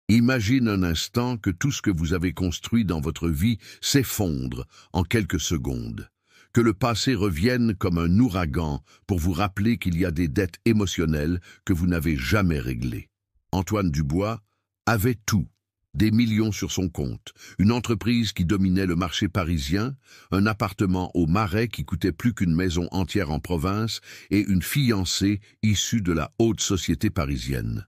Imagine un instant que tout ce que vous avez construit dans votre vie s'effondre en quelques secondes, que le passé revienne comme un ouragan pour vous rappeler qu'il y a des dettes émotionnelles que vous n'avez jamais réglées. Antoine Dubois avait tout. Des millions sur son compte, une entreprise qui dominait le marché parisien, un appartement au Marais qui coûtait plus qu'une maison entière en province et une fiancée issue de la haute société parisienne.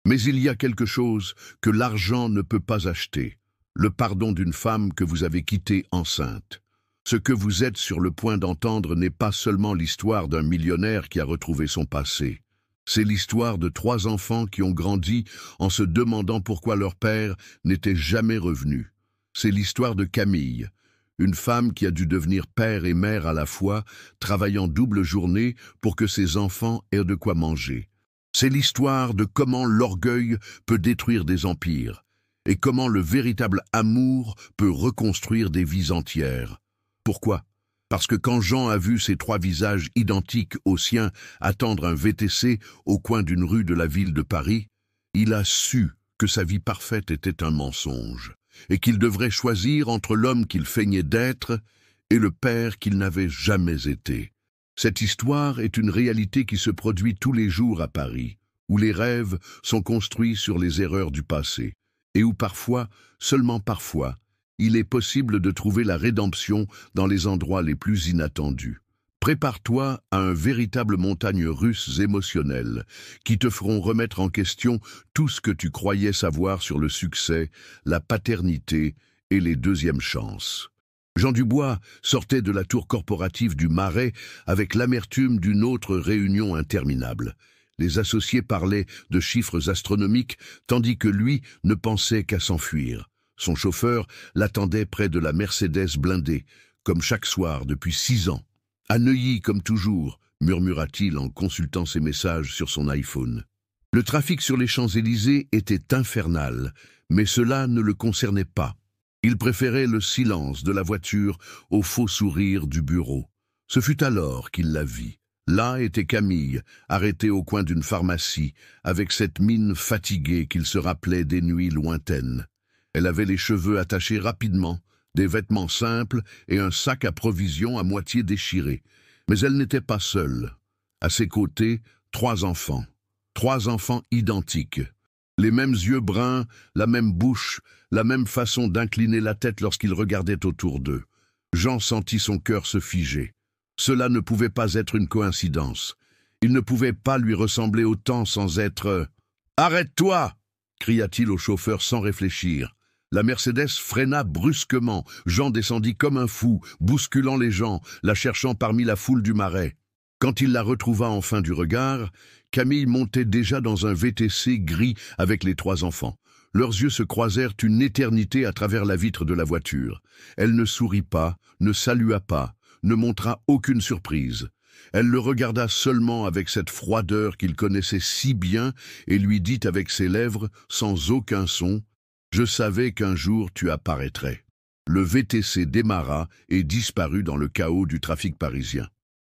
Mais il y a quelque chose que l'argent ne peut pas acheter, le pardon d'une femme que vous avez quittée enceinte. Ce que vous êtes sur le point d'entendre n'est pas seulement l'histoire d'un millionnaire qui a retrouvé son passé. C'est l'histoire de 3 enfants qui ont grandi en se demandant pourquoi leur père n'était jamais revenu. C'est l'histoire de Camille, une femme qui a dû devenir père et mère à la fois, travaillant double journée pour que ses enfants aient de quoi manger. C'est l'histoire de comment l'orgueil peut détruire des empires et comment le véritable amour peut reconstruire des vies entières. Pourquoi ? Parce que quand Jean a vu ses 3 visages identiques aux siens attendre un VTC au coin d'une rue de la ville de Paris, il a su que sa vie parfaite était un mensonge et qu'il devrait choisir entre l'homme qu'il feignait d'être et le père qu'il n'avait jamais été. Cette histoire est une réalité qui se produit tous les jours à Paris, où les rêves sont construits sur les erreurs du passé et où parfois, seulement parfois, il est possible de trouver la rédemption dans les endroits les plus inattendus. Prépare-toi à un véritable montagne russe émotionnelle qui te feront remettre en question tout ce que tu croyais savoir sur le succès, la paternité et les deuxièmes chances. Jean Dubois sortait de la tour corporative du Marais avec l'amertume d'une autre réunion interminable. Les associés parlaient de chiffres astronomiques tandis que lui ne pensait qu'à s'enfuir. Son chauffeur l'attendait près de la Mercedes blindée, comme chaque soir depuis 6 ans. « À Neuilly, comme toujours », murmura-t-il en consultant ses messages sur son iPhone. Le trafic sur les Champs-Élysées était infernal, mais cela ne le concernait pas. Il préférait le silence de la voiture au faux sourire du bureau. Ce fut alors qu'il la vit. Là était Camille, arrêtée au coin d'une pharmacie, avec cette mine fatiguée qu'il se rappelait des nuits lointaines. Elle avait les cheveux attachés rapidement, des vêtements simples et un sac à provisions à moitié déchiré. Mais elle n'était pas seule. À ses côtés, 3 enfants. 3 enfants identiques. Les mêmes yeux bruns, la même bouche, la même façon d'incliner la tête lorsqu'ils regardaient autour d'eux. Jean sentit son cœur se figer. Cela ne pouvait pas être une coïncidence. Il ne pouvait pas lui ressembler autant sans être... « Arrête-toi » cria-t-il au chauffeur sans réfléchir. La Mercedes freina brusquement. Jean descendit comme un fou, bousculant les gens, la cherchant parmi la foule du Marais. Quand il la retrouva enfin du regard, Camille montait déjà dans un VTC gris avec les 3 enfants. Leurs yeux se croisèrent une éternité à travers la vitre de la voiture. Elle ne sourit pas, ne salua pas, ne montra aucune surprise. Elle le regarda seulement avec cette froideur qu'il connaissait si bien et lui dit avec ses lèvres, sans aucun son, « Je savais qu'un jour tu apparaîtrais. » Le VTC démarra et disparut dans le chaos du trafic parisien.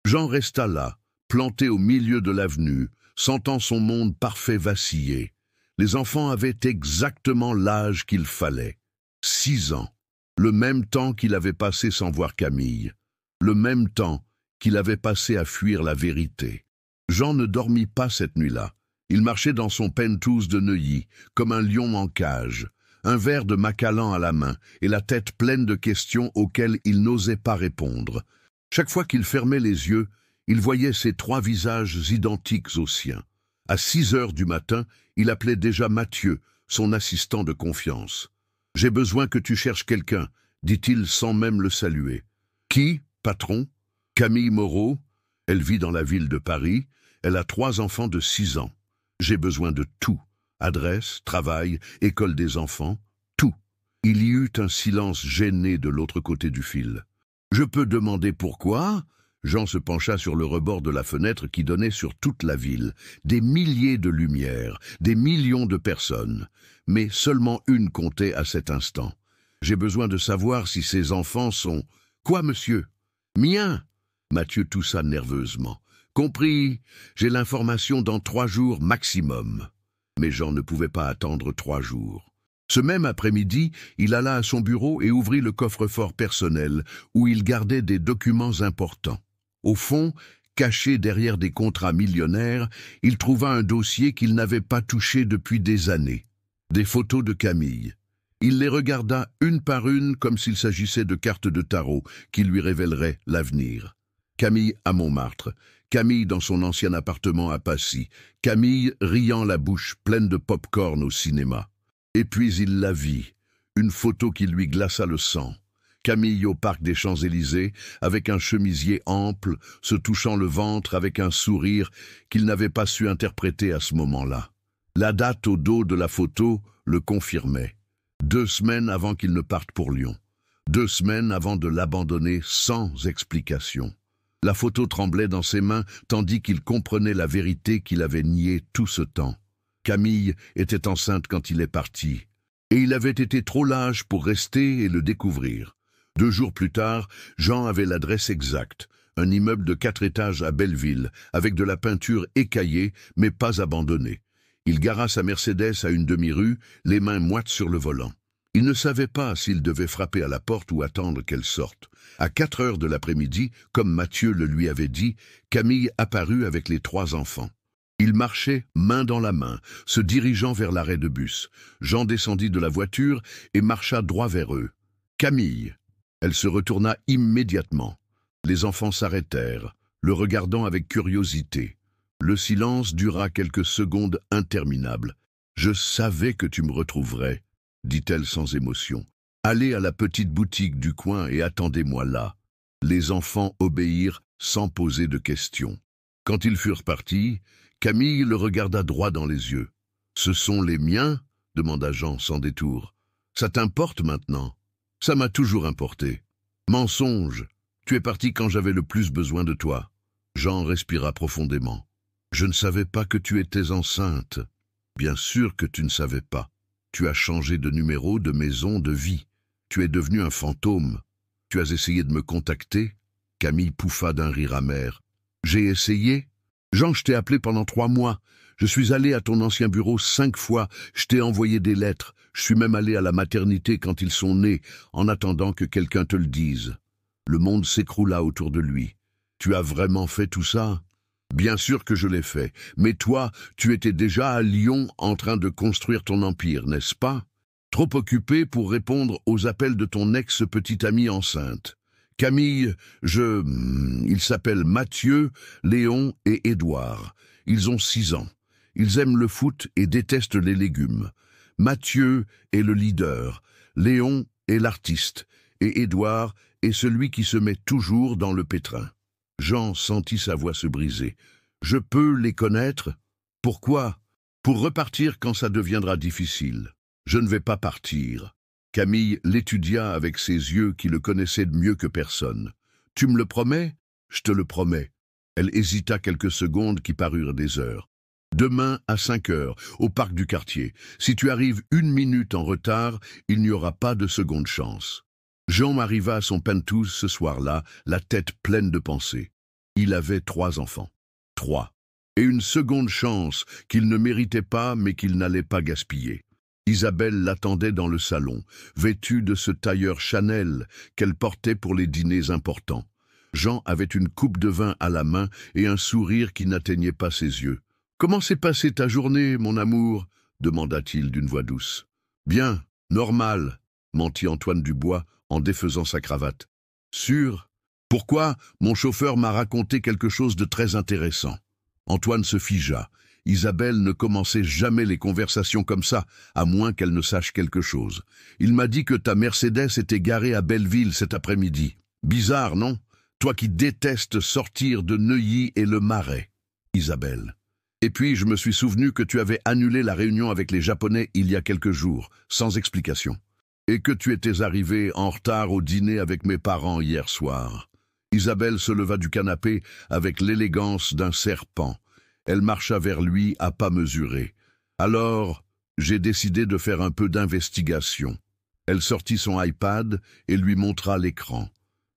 Jean resta là, planté au milieu de l'avenue, sentant son monde parfait vaciller. Les enfants avaient exactement l'âge qu'il fallait. 6 ans. Le même temps qu'il avait passé sans voir Camille. Le même temps qu'il avait passé à fuir la vérité. Jean ne dormit pas cette nuit-là. Il marchait dans son penthouse de Neuilly, comme un lion en cage, un verre de Macallan à la main et la tête pleine de questions auxquelles il n'osait pas répondre. Chaque fois qu'il fermait les yeux, il voyait ces 3 visages identiques aux siens. À 6 heures du matin, il appelait déjà Mathieu, son assistant de confiance. « J'ai besoin que tu cherches quelqu'un », dit-il sans même le saluer. « Qui, patron ?»« Camille Moreau. Elle vit dans la ville de Paris. Elle a 3 enfants de 6 ans. J'ai besoin de tout. Adresse, travail, école des enfants, tout. » Il y eut un silence gêné de l'autre côté du fil. « Je peux demander pourquoi ?» Jean se pencha sur le rebord de la fenêtre qui donnait sur toute la ville. Des milliers de lumières, des millions de personnes. Mais seulement une comptait à cet instant. « J'ai besoin de savoir si ces enfants sont... »« Quoi, monsieur ?»« Miens !» Mathieu toussa nerveusement. « Compris, j'ai l'information dans 3 jours maximum. » Mais Jean ne pouvait pas attendre 3 jours. Ce même après-midi, il alla à son bureau et ouvrit le coffre-fort personnel, où il gardait des documents importants. Au fond, caché derrière des contrats millionnaires, il trouva un dossier qu'il n'avait pas touché depuis des années. Des photos de Camille. Il les regarda une par une comme s'il s'agissait de cartes de tarot qui lui révéleraient l'avenir. Camille à Montmartre, Camille dans son ancien appartement à Passy, Camille riant la bouche pleine de pop-corn au cinéma. Et puis il la vit, une photo qui lui glaça le sang. Camille au parc des Champs-Élysées, avec un chemisier ample, se touchant le ventre avec un sourire qu'il n'avait pas su interpréter à ce moment-là. La date au dos de la photo le confirmait. 2 semaines avant qu'il ne parte pour Lyon. 2 semaines avant de l'abandonner sans explication. La photo tremblait dans ses mains tandis qu'il comprenait la vérité qu'il avait niée tout ce temps. Camille était enceinte quand il est parti, et il avait été trop lâche pour rester et le découvrir. 2 jours plus tard, Jean avait l'adresse exacte, un immeuble de 4 étages à Belleville, avec de la peinture écaillée, mais pas abandonnée. Il gara sa Mercedes à une demi-rue, les mains moites sur le volant. Il ne savait pas s'il devait frapper à la porte ou attendre qu'elle sorte. À 4 heures de l'après-midi, comme Mathieu le lui avait dit, Camille apparut avec les 3 enfants. Il marchait main dans la main, se dirigeant vers l'arrêt de bus. Jean descendit de la voiture et marcha droit vers eux. « Camille !» Elle se retourna immédiatement. Les enfants s'arrêtèrent, le regardant avec curiosité. Le silence dura quelques secondes interminables. « Je savais que tu me retrouverais », dit-elle sans émotion. « Allez à la petite boutique du coin et attendez-moi là. » Les enfants obéirent sans poser de questions. Quand ils furent partis, Camille le regarda droit dans les yeux. « Ce sont les miens ?» demanda Jean sans détour. « Ça t'importe maintenant ?»« Ça m'a toujours importé. »« Mensonge, tu es parti quand j'avais le plus besoin de toi. » Jean respira profondément. « Je ne savais pas que tu étais enceinte. »« Bien sûr que tu ne savais pas. Tu as changé de numéro, de maison, de vie. Tu es devenu un fantôme. Tu as essayé de me contacter ?» Camille pouffa d'un rire amer. « J'ai essayé ? Jean, je t'ai appelé pendant 3 mois. Je suis allé à ton ancien bureau 5 fois. Je t'ai envoyé des lettres. Je suis même allé à la maternité quand ils sont nés, en attendant que quelqu'un te le dise. » Le monde s'écroula autour de lui. « Tu as vraiment fait tout ça ? » « Bien sûr que je l'ai fait. Mais toi, tu étais déjà à Lyon en train de construire ton empire, n'est-ce pas ? Trop occupé pour répondre aux appels de ton ex-petite amie enceinte. Camille, il s'appelle Mathieu, Léon et Édouard. Ils ont 6 ans. Ils aiment le foot et détestent les légumes. Mathieu est le leader, Léon est l'artiste, et Édouard est celui qui se met toujours dans le pétrin. Jean sentit sa voix se briser. « Je peux les connaître ? Pourquoi ? Pour repartir quand ça deviendra difficile. Je ne vais pas partir. » Camille l'étudia avec ses yeux qui le connaissaient mieux que personne. « Tu me le promets ? Je te le promets. » Elle hésita quelques secondes qui parurent des heures. « Demain à 5 heures, au parc du quartier. Si tu arrives 1 minute en retard, il n'y aura pas de seconde chance. » Jean arriva à son penthouse ce soir-là, la tête pleine de pensées. Il avait 3 enfants. 3. Et une seconde chance qu'il ne méritait pas mais qu'il n'allait pas gaspiller. Isabelle l'attendait dans le salon, vêtue de ce tailleur Chanel qu'elle portait pour les dîners importants. Jean avait une coupe de vin à la main et un sourire qui n'atteignait pas ses yeux. « Comment s'est passée ta journée, mon amour ?» demanda-t-il d'une voix douce. « Bien, normal », mentit Antoine Dubois en défaisant sa cravate. « Sûr ? Pourquoi ? Mon chauffeur m'a raconté quelque chose de très intéressant. » Antoine se figea. Isabelle ne commençait jamais les conversations comme ça, à moins qu'elle ne sache quelque chose. « Il m'a dit que ta Mercedes était garée à Belleville cet après-midi. Bizarre, non ? Toi qui détestes sortir de Neuilly et le Marais. » Isabelle. « Et puis je me suis souvenu que tu avais annulé la réunion avec les Japonais il y a quelques jours, sans explication. Et que tu étais arrivé en retard au dîner avec mes parents hier soir. » Isabelle se leva du canapé avec l'élégance d'un serpent. Elle marcha vers lui à pas mesurés. « Alors, j'ai décidé de faire un peu d'investigation. » Elle sortit son iPad et lui montra l'écran.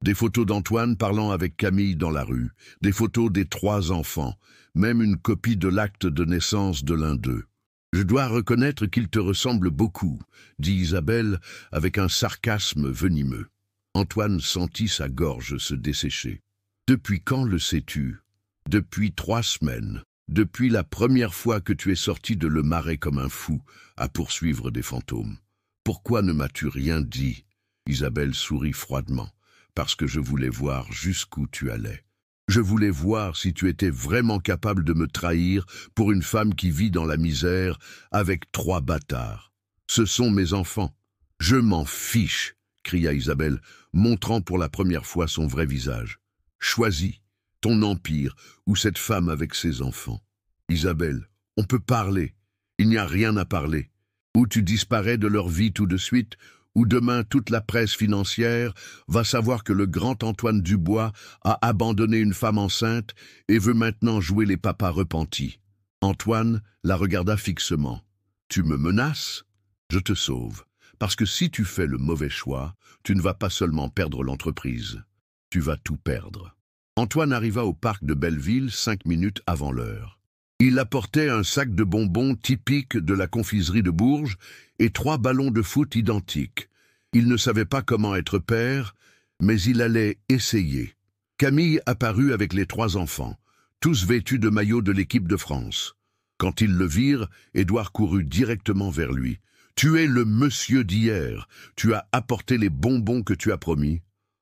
Des photos d'Antoine parlant avec Camille dans la rue, des photos des 3 enfants, même une copie de l'acte de naissance de l'un d'eux. Je dois reconnaître qu'il te ressemble beaucoup, dit Isabelle avec un sarcasme venimeux. Antoine sentit sa gorge se dessécher. Depuis quand le sais-tu? Depuis 3 semaines. Depuis la première fois que tu es sorti de Le Marais comme un fou, à poursuivre des fantômes. Pourquoi ne m'as-tu rien dit? Isabelle sourit froidement. Parce que je voulais voir jusqu'où tu allais. Je voulais voir si tu étais vraiment capable de me trahir pour une femme qui vit dans la misère avec 3 bâtards. Ce sont mes enfants. Je m'en fiche, cria Isabelle, montrant pour la première fois son vrai visage. Choisis ton empire ou cette femme avec ses enfants. Isabelle, on peut parler. Il n'y a rien à parler. Ou tu disparais de leur vie tout de suite, ou demain toute la presse financière va savoir que le grand Antoine Dubois a abandonné une femme enceinte et veut maintenant jouer les papas repentis. Antoine la regarda fixement. Tu me menaces? Je te sauve. Parce que si tu fais le mauvais choix, tu ne vas pas seulement perdre l'entreprise. Tu vas tout perdre. Antoine arriva au parc de Belleville 5 minutes avant l'heure. Il apportait un sac de bonbons typique de la confiserie de Bourges et 3 ballons de foot identiques. Il ne savait pas comment être père, mais il allait essayer. Camille apparut avec les 3 enfants, tous vêtus de maillots de l'équipe de France. Quand ils le virent, Édouard courut directement vers lui. « Tu es le monsieur d'hier. Tu as apporté les bonbons que tu as promis. »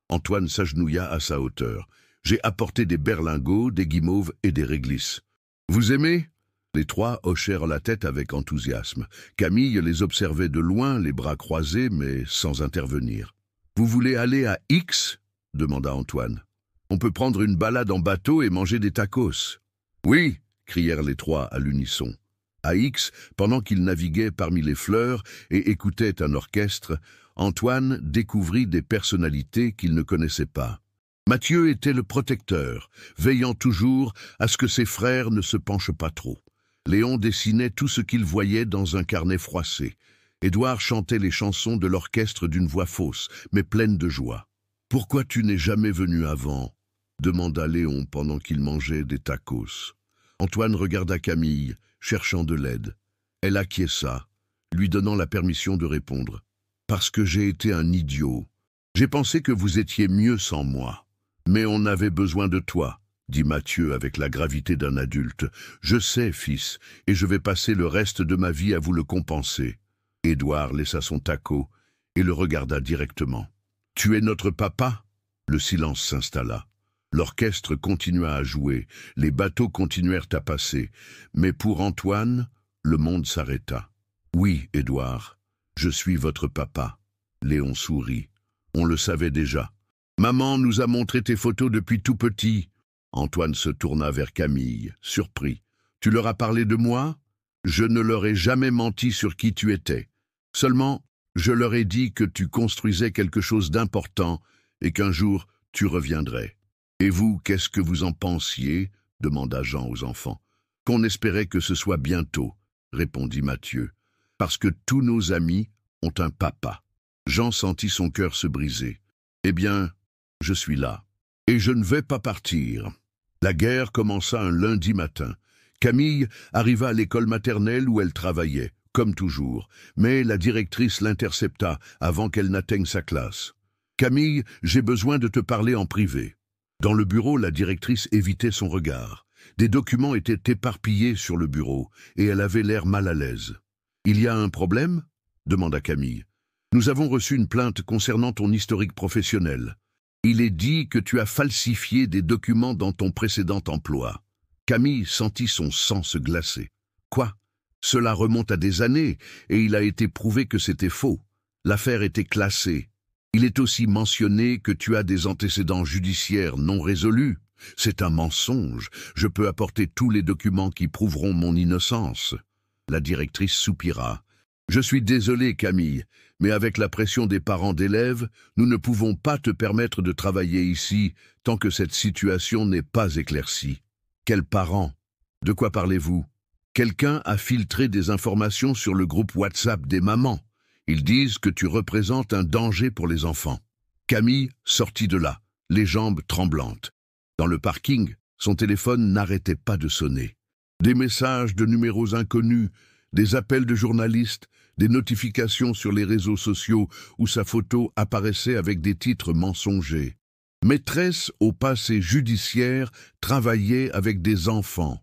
Antoine s'agenouilla à sa hauteur. « J'ai apporté des berlingots, des guimauves et des réglisses. » « Vous aimez ?» Les 3 hochèrent la tête avec enthousiasme. Camille les observait de loin, les bras croisés, mais sans intervenir. « Vous voulez aller à X ?» demanda Antoine. « On peut prendre une balade en bateau et manger des tacos. »« Oui !» crièrent les 3 à l'unisson. À X, pendant qu'ils naviguaient parmi les fleurs et écoutaient un orchestre, Antoine découvrit des personnalités qu'il ne connaissait pas. Mathieu était le protecteur, veillant toujours à ce que ses frères ne se penchent pas trop. Léon dessinait tout ce qu'il voyait dans un carnet froissé. Édouard chantait les chansons de l'orchestre d'une voix fausse, mais pleine de joie. « Pourquoi tu n'es jamais venu avant ?» demanda Léon pendant qu'il mangeait des tacos. Antoine regarda Camille, cherchant de l'aide. Elle acquiesça, lui donnant la permission de répondre. « Parce que j'ai été un idiot. J'ai pensé que vous étiez mieux sans moi. » « Mais on avait besoin de toi, » dit Mathieu avec la gravité d'un adulte. « Je sais, fils, et je vais passer le reste de ma vie à vous le compenser. » Édouard laissa son taco et le regarda directement. « Tu es notre papa ?» Le silence s'installa. L'orchestre continua à jouer, les bateaux continuèrent à passer, mais pour Antoine, le monde s'arrêta. « Oui, Édouard, je suis votre papa. » Léon sourit. « On le savait déjà. » « Maman nous a montré tes photos depuis tout petit. » Antoine se tourna vers Camille, surpris. « Tu leur as parlé de moi? Je ne leur ai jamais menti sur qui tu étais. Seulement, je leur ai dit que tu construisais quelque chose d'important et qu'un jour, tu reviendrais. Et vous, qu'est-ce que vous en pensiez? Demanda Jean aux enfants. Qu'on espérait que ce soit bientôt, répondit Mathieu. Parce que tous nos amis ont un papa. Jean sentit son cœur se briser. Eh bien, je suis là, et je ne vais pas partir. La guerre commença un lundi matin. Camille arriva à l'école maternelle où elle travaillait, comme toujours, mais la directrice l'intercepta avant qu'elle n'atteigne sa classe. « Camille, j'ai besoin de te parler en privé. » Dans le bureau, la directrice évitait son regard. Des documents étaient éparpillés sur le bureau, et elle avait l'air mal à l'aise. « Il y a un problème ?» demanda Camille. « Nous avons reçu une plainte concernant ton historique professionnel. Il est dit que tu as falsifié des documents dans ton précédent emploi. » Camille sentit son sang se glacer. « Quoi? Cela remonte à des années, et il a été prouvé que c'était faux. L'affaire était classée. Il est aussi mentionné que tu as des antécédents judiciaires non résolus. C'est un mensonge. Je peux apporter tous les documents qui prouveront mon innocence. » La directrice soupira. « Je suis désolé, Camille, mais avec la pression des parents d'élèves, nous ne pouvons pas te permettre de travailler ici tant que cette situation n'est pas éclaircie. » « Quels parents? De quoi parlez-vous? » « Quelqu'un a filtré des informations sur le groupe WhatsApp des mamans. Ils disent que tu représentes un danger pour les enfants. » Camille sortit de là, les jambes tremblantes. Dans le parking, son téléphone n'arrêtait pas de sonner. Des messages de numéros inconnus, Des appels de journalistes, des notifications sur les réseaux sociaux où sa photo apparaissait avec des titres mensongers. Maîtresse au passé judiciaire travaillait avec des enfants.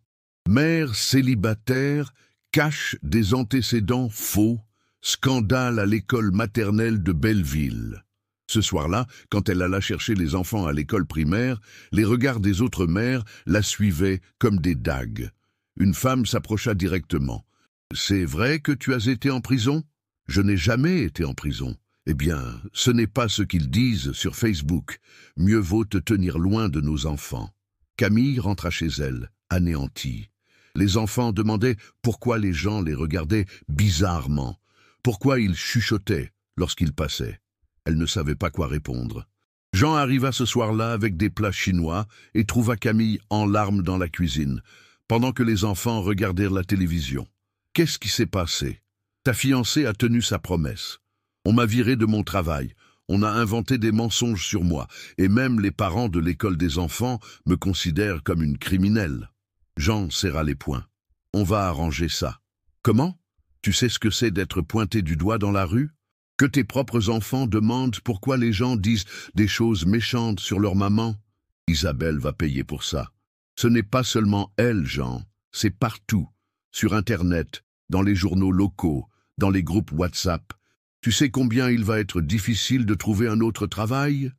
Mère célibataire cache des antécédents faux. Scandale à l'école maternelle de Belleville. Ce soir-là, quand elle alla chercher les enfants à l'école primaire, les regards des autres mères la suivaient comme des dagues. Une femme s'approcha directement. « C'est vrai que tu as été en prison ?»« Je n'ai jamais été en prison. » « Eh bien, ce n'est pas ce qu'ils disent sur Facebook. Mieux vaut te tenir loin de nos enfants. » Camille rentra chez elle, anéantie. Les enfants demandaient pourquoi les gens les regardaient bizarrement, pourquoi ils chuchotaient lorsqu'ils passaient. Elle ne savait pas quoi répondre. Jean arriva ce soir-là avec des plats chinois et trouva Camille en larmes dans la cuisine, pendant que les enfants regardèrent la télévision. « Qu'est-ce qui s'est passé ? Ta fiancée a tenu sa promesse. On m'a viré de mon travail, on a inventé des mensonges sur moi, et même les parents de l'école des enfants me considèrent comme une criminelle. » Jean serra les poings. « On va arranger ça. »« Comment ? Tu sais ce que c'est d'être pointé du doigt dans la rue ? Que tes propres enfants demandent pourquoi les gens disent des choses méchantes sur leur maman ? Isabelle va payer pour ça. Ce n'est pas seulement elle, Jean, c'est partout, sur Internet, dans les journaux locaux, dans les groupes WhatsApp. Tu sais combien il va être difficile de trouver un autre travail ?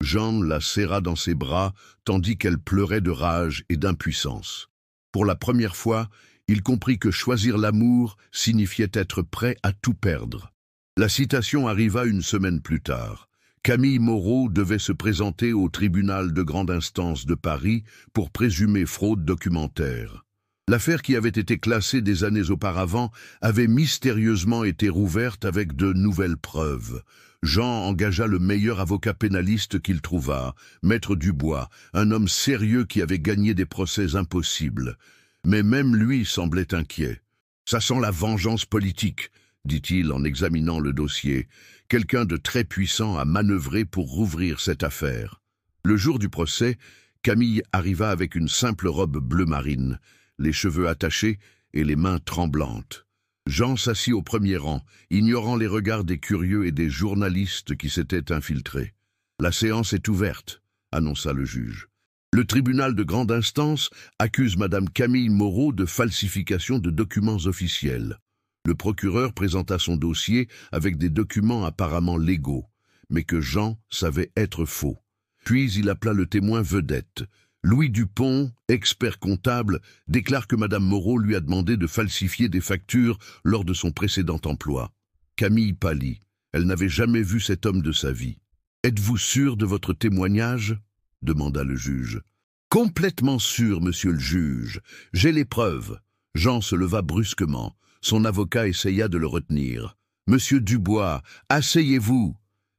Jean la serra dans ses bras, tandis qu'elle pleurait de rage et d'impuissance. Pour la première fois, il comprit que choisir l'amour signifiait être prêt à tout perdre. La citation arriva une semaine plus tard. Camille Moreau devait se présenter au tribunal de grande instance de Paris pour présumée fraude documentaire. L'affaire qui avait été classée des années auparavant avait mystérieusement été rouverte avec de nouvelles preuves. Jean engagea le meilleur avocat pénaliste qu'il trouva, Maître Dubois, un homme sérieux qui avait gagné des procès impossibles. Mais même lui semblait inquiet. « Ça sent la vengeance politique », dit-il en examinant le dossier. Quelqu'un de très puissant a manœuvré pour rouvrir cette affaire. Le jour du procès, Camille arriva avec une simple robe bleu marine, les cheveux attachés et les mains tremblantes. Jean s'assit au premier rang, ignorant les regards des curieux et des journalistes qui s'étaient infiltrés. « La séance est ouverte », annonça le juge. Le tribunal de grande instance accuse Madame Camille Moreau de falsification de documents officiels. Le procureur présenta son dossier avec des documents apparemment légaux, mais que Jean savait être faux. Puis il appela le témoin vedette. Louis Dupont, expert comptable, déclare que Madame Moreau lui a demandé de falsifier des factures lors de son précédent emploi. Camille pâlit. Elle n'avait jamais vu cet homme de sa vie. « Êtes-vous sûr de votre témoignage ?» demanda le juge. « Complètement sûr, monsieur le juge. J'ai les preuves. » Jean se leva brusquement. Son avocat essaya de le retenir. « Monsieur Dubois, asseyez-vous !»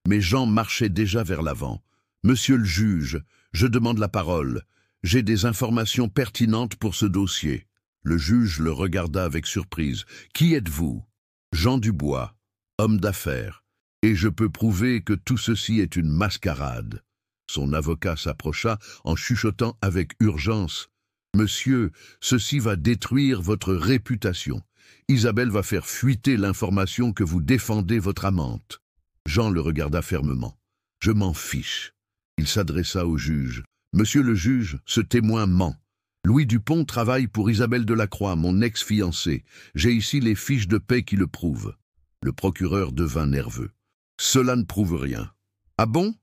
Mais Jean marchait déjà vers l'avant. « Monsieur le juge, je demande la parole. J'ai des informations pertinentes pour ce dossier. » Le juge le regarda avec surprise. « Qui êtes-vous ?»« Jean Dubois, homme d'affaires. Et je peux prouver que tout ceci est une mascarade. » Son avocat s'approcha en chuchotant avec urgence. « Monsieur, ceci va détruire votre réputation. Isabelle va faire fuiter l'information que vous défendez votre amante. » Jean le regarda fermement. « Je m'en fiche. » Il s'adressa au juge. « Monsieur le juge, ce témoin ment. Louis Dupont travaille pour Isabelle Delacroix, mon ex-fiancée. J'ai ici les fiches de paie qui le prouvent. » Le procureur devint nerveux. « Cela ne prouve rien. »« Ah bon ?»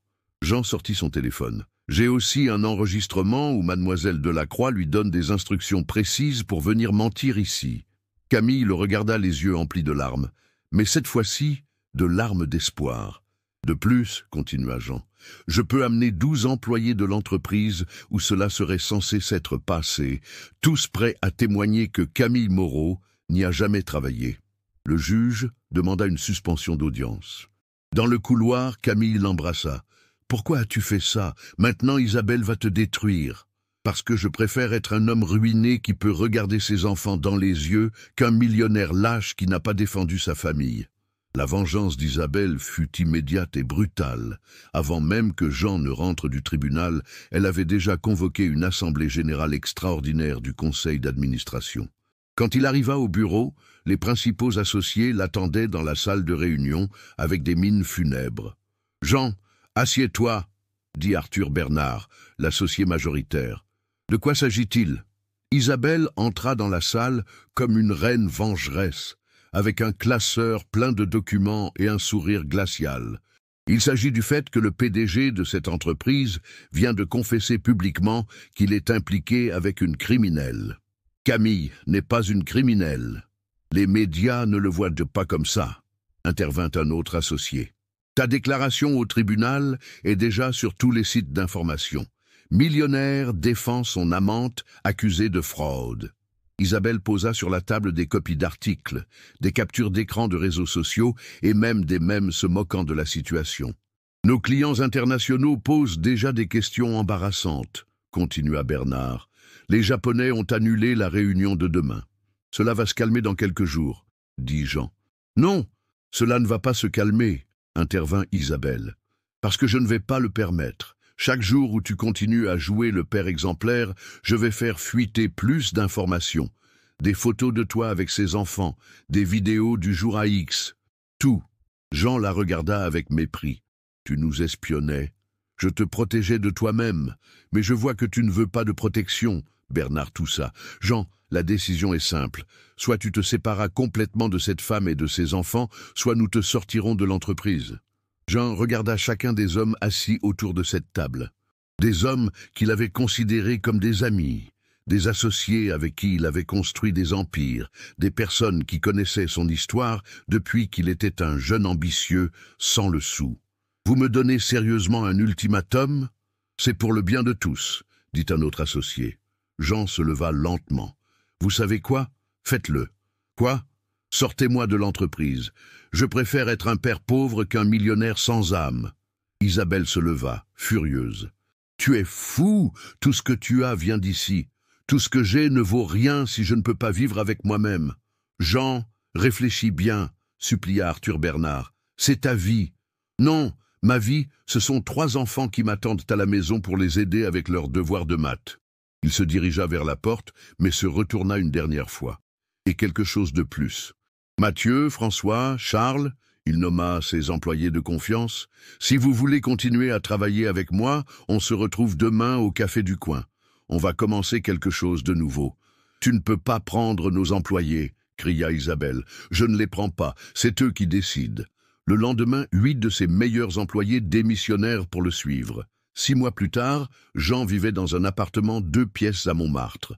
Jean sortit son téléphone. « J'ai aussi un enregistrement où mademoiselle Delacroix lui donne des instructions précises pour venir mentir ici. » Camille le regarda les yeux emplis de larmes, mais cette fois-ci, de larmes d'espoir. « De plus, continua Jean, je peux amener 12 employés de l'entreprise où cela serait censé s'être passé, tous prêts à témoigner que Camille Moreau n'y a jamais travaillé. » Le juge demanda une suspension d'audience. Dans le couloir, Camille l'embrassa. « Pourquoi as-tu fait ça? Maintenant Isabelle va te détruire. » « Parce que je préfère être un homme ruiné qui peut regarder ses enfants dans les yeux qu'un millionnaire lâche qui n'a pas défendu sa famille. » La vengeance d'Isabelle fut immédiate et brutale. Avant même que Jean ne rentre du tribunal, elle avait déjà convoqué une assemblée générale extraordinaire du conseil d'administration. Quand il arriva au bureau, les principaux associés l'attendaient dans la salle de réunion avec des mines funèbres. « Jean, assieds-toi » dit Arthur Bernard, l'associé majoritaire. « De quoi s'agit-il » Isabelle entra dans la salle comme une reine vengeresse, avec un classeur plein de documents et un sourire glacial. Il s'agit du fait que le PDG de cette entreprise vient de confesser publiquement qu'il est impliqué avec une criminelle. Camille n'est pas une criminelle. Les médias ne le voient pas comme ça, intervint un autre associé. Ta déclaration au tribunal est déjà sur tous les sites d'information. Millionnaire défend son amante accusée de fraude. Isabelle posa sur la table des copies d'articles, des captures d'écran de réseaux sociaux et même des mèmes se moquant de la situation. Nos clients internationaux posent déjà des questions embarrassantes, continua Bernard. Les Japonais ont annulé la réunion de demain. Cela va se calmer dans quelques jours, dit Jean. Non, cela ne va pas se calmer, intervint Isabelle, parce que je ne vais pas le permettre. Chaque jour où tu continues à jouer le père exemplaire, je vais faire fuiter plus d'informations. Des photos de toi avec ses enfants, des vidéos du jour à X. Tout. Jean la regarda avec mépris. Tu nous espionnais. Je te protégeais de toi-même, mais je vois que tu ne veux pas de protection. Bernard toussa. Jean, la décision est simple. Soit tu te séparas complètement de cette femme et de ses enfants, soit nous te sortirons de l'entreprise. Jean regarda chacun des hommes assis autour de cette table. Des hommes qu'il avait considérés comme des amis, des associés avec qui il avait construit des empires, des personnes qui connaissaient son histoire depuis qu'il était un jeune ambitieux sans le sou. « Vous me donnez sérieusement un ultimatum ? C'est pour le bien de tous, » dit un autre associé. Jean se leva lentement. « Vous savez quoi ? Faites-le. »« Quoi ? Sortez-moi de l'entreprise. Je préfère être un père pauvre qu'un millionnaire sans âme. » Isabelle se leva, furieuse. « Tu es fou, tout ce que tu as vient d'ici. Tout ce que j'ai ne vaut rien si je ne peux pas vivre avec moi-même. »« Jean, réfléchis bien, » supplia Arthur Bernard. « C'est ta vie. »« Non, ma vie, ce sont 3 enfants qui m'attendent à la maison pour les aider avec leurs devoirs de maths. » Il se dirigea vers la porte, mais se retourna une dernière fois. Et quelque chose de plus. Mathieu, François, Charles, il nomma ses employés de confiance. Si vous voulez continuer à travailler avec moi, on se retrouve demain au café du coin. On va commencer quelque chose de nouveau. Tu ne peux pas prendre nos employés, cria Isabelle. Je ne les prends pas, c'est eux qui décident. Le lendemain, 8 de ses meilleurs employés démissionnèrent pour le suivre. 6 mois plus tard, Jean vivait dans un appartement 2 pièces à Montmartre.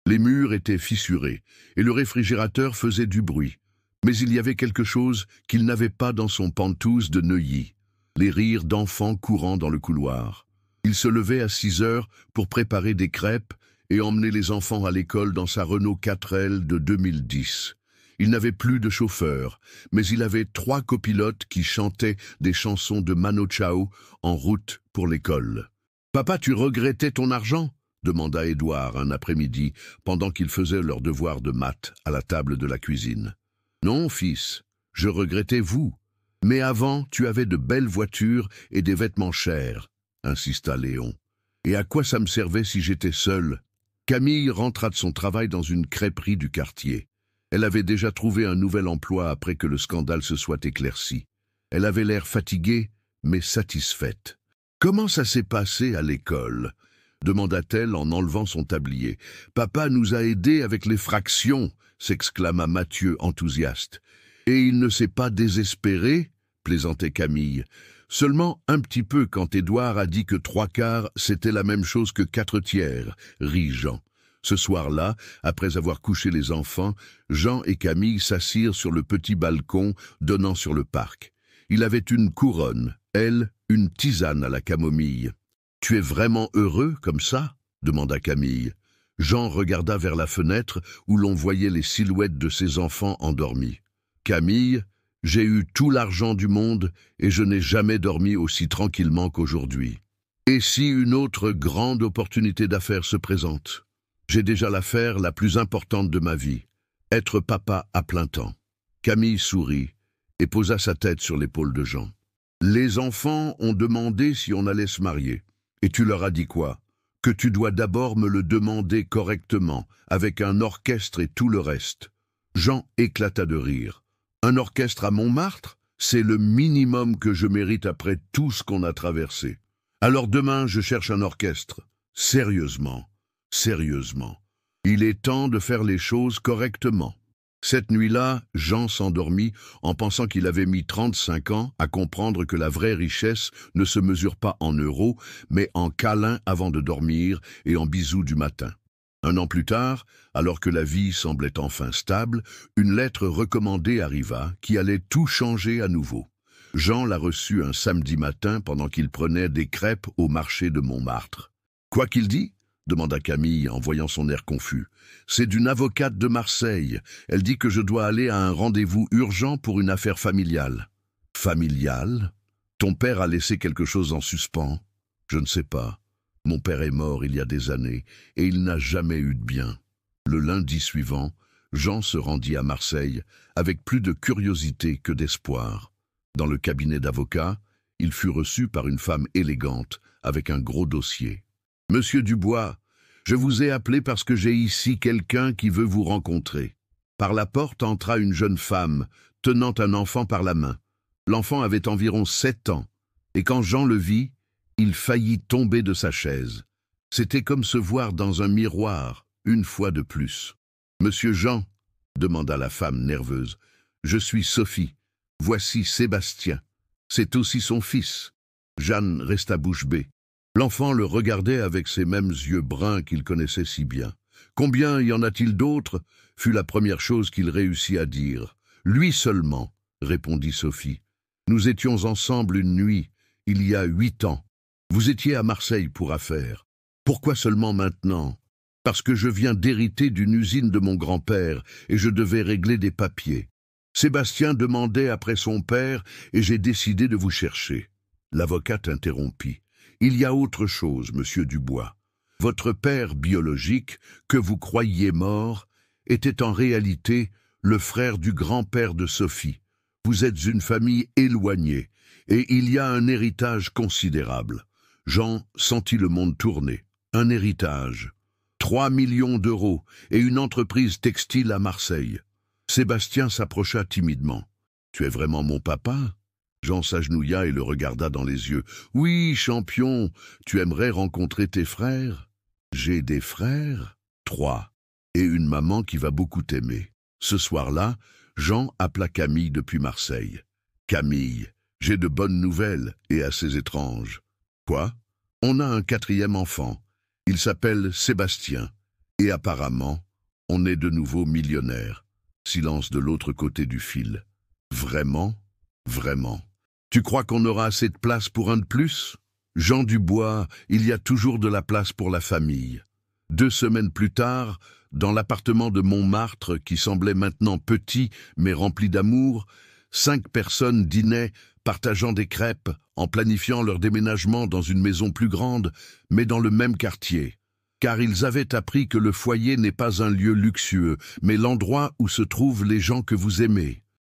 Les murs étaient fissurés et le réfrigérateur faisait du bruit. Mais il y avait quelque chose qu'il n'avait pas dans son Pantouse de Neuilly, les rires d'enfants courant dans le couloir. Il se levait à 6 heures pour préparer des crêpes et emmener les enfants à l'école dans sa Renault 4L de 2010. Il n'avait plus de chauffeur, mais il avait 3 copilotes qui chantaient des chansons de Mano Chao en route pour l'école. « Papa, tu regrettais ton argent ?» demanda Édouard un après-midi, pendant qu'ils faisaient leur devoir de maths à la table de la cuisine. « Non, fils, je regrettais vous. Mais avant, tu avais de belles voitures et des vêtements chers, » insista Léon. « Et à quoi ça me servait si j'étais seul ?» Camille rentra de son travail dans une crêperie du quartier. Elle avait déjà trouvé un nouvel emploi après que le scandale se soit éclairci. Elle avait l'air fatiguée, mais satisfaite. « Comment ça s'est passé à l'école ?» demanda-t-elle en enlevant son tablier. « Papa nous a aidés avec les fractions !» s'exclama Mathieu enthousiaste. « Et il ne s'est pas désespéré ?» plaisantait Camille. « Seulement un petit peu quand Édouard a dit que 3/4 c'était la même chose que 4/3, rit Jean. Ce soir-là, après avoir couché les enfants, Jean et Camille s'assirent sur le petit balcon donnant sur le parc. Il avait une couronne, elle, une tisane à la camomille. « Tu es vraiment heureux comme ça ?» demanda Camille. Jean regarda vers la fenêtre où l'on voyait les silhouettes de ses enfants endormis. « Camille, j'ai eu tout l'argent du monde et je n'ai jamais dormi aussi tranquillement qu'aujourd'hui. Et si une autre grande opportunité d'affaires se présente ? J'ai déjà l'affaire la plus importante de ma vie, être papa à plein temps. » Camille sourit et posa sa tête sur l'épaule de Jean. « Les enfants ont demandé si on allait se marier. Et tu leur as dit quoi ? que tu dois d'abord me le demander correctement, avec un orchestre et tout le reste. Jean éclata de rire. Un orchestre à Montmartre? C'est le minimum que je mérite après tout ce qu'on a traversé. Alors demain, je cherche un orchestre. Sérieusement, sérieusement. Il est temps de faire les choses correctement. Cette nuit-là, Jean s'endormit en pensant qu'il avait mis 35 ans à comprendre que la vraie richesse ne se mesure pas en euros, mais en câlins avant de dormir et en bisous du matin. Un an plus tard, alors que la vie semblait enfin stable, une lettre recommandée arriva qui allait tout changer à nouveau. Jean l'a reçue un samedi matin pendant qu'il prenait des crêpes au marché de Montmartre. « Quoi qu'il dit ?» demanda Camille en voyant son air confus. « C'est d'une avocate de Marseille. Elle dit que je dois aller à un rendez-vous urgent pour une affaire familiale. »« Familiale ? Ton père a laissé quelque chose en suspens ? » ?»« Je ne sais pas. Mon père est mort il y a des années et il n'a jamais eu de bien. » Le lundi suivant, Jean se rendit à Marseille avec plus de curiosité que d'espoir. Dans le cabinet d'avocat, il fut reçu par une femme élégante avec un gros dossier. « Monsieur Dubois, je vous ai appelé parce que j'ai ici quelqu'un qui veut vous rencontrer. » Par la porte entra une jeune femme, tenant un enfant par la main. L'enfant avait environ 7 ans, et quand Jean le vit, il faillit tomber de sa chaise. C'était comme se voir dans un miroir, une fois de plus. « Monsieur Jean, » demanda la femme nerveuse, « je suis Sophie. Voici Sébastien. C'est aussi son fils. » Jeanne resta bouche bée. L'enfant le regardait avec ces mêmes yeux bruns qu'il connaissait si bien. « Combien y en a-t-il d'autres ?» fut la première chose qu'il réussit à dire. « Lui seulement, » répondit Sophie. « Nous étions ensemble une nuit, il y a 8 ans. Vous étiez à Marseille pour affaires. Pourquoi seulement maintenant ? Parce que je viens d'hériter d'une usine de mon grand-père et je devais régler des papiers. Sébastien demandait après son père et j'ai décidé de vous chercher. » L'avocate interrompit. « Il y a autre chose, monsieur Dubois. Votre père biologique, que vous croyiez mort, était en réalité le frère du grand-père de Sophie. Vous êtes une famille éloignée et il y a un héritage considérable. » Jean sentit le monde tourner. Un héritage. 3 millions d'euros et une entreprise textile à Marseille. Sébastien s'approcha timidement. « Tu es vraiment mon papa ?» Jean s'agenouilla et le regarda dans les yeux. « Oui, champion, tu aimerais rencontrer tes frères ?»« J'ai des frères ? 3. Et une maman qui va beaucoup t'aimer. » Ce soir-là, Jean appela Camille depuis Marseille. « Camille, j'ai de bonnes nouvelles et assez étranges. »« Quoi ? On a un 4e enfant. Il s'appelle Sébastien. Et apparemment, on est de nouveau millionnaire. » Silence de l'autre côté du fil. « Vraiment ? Vraiment ? Tu crois qu'on aura assez de place pour un de plus ? Jean Dubois, il y a toujours de la place pour la famille. » 2 semaines plus tard, dans l'appartement de Montmartre, qui semblait maintenant petit mais rempli d'amour, 5 personnes dînaient, partageant des crêpes, en planifiant leur déménagement dans une maison plus grande, mais dans le même quartier. Car ils avaient appris que le foyer n'est pas un lieu luxueux, mais l'endroit où se trouvent les gens que vous aimez.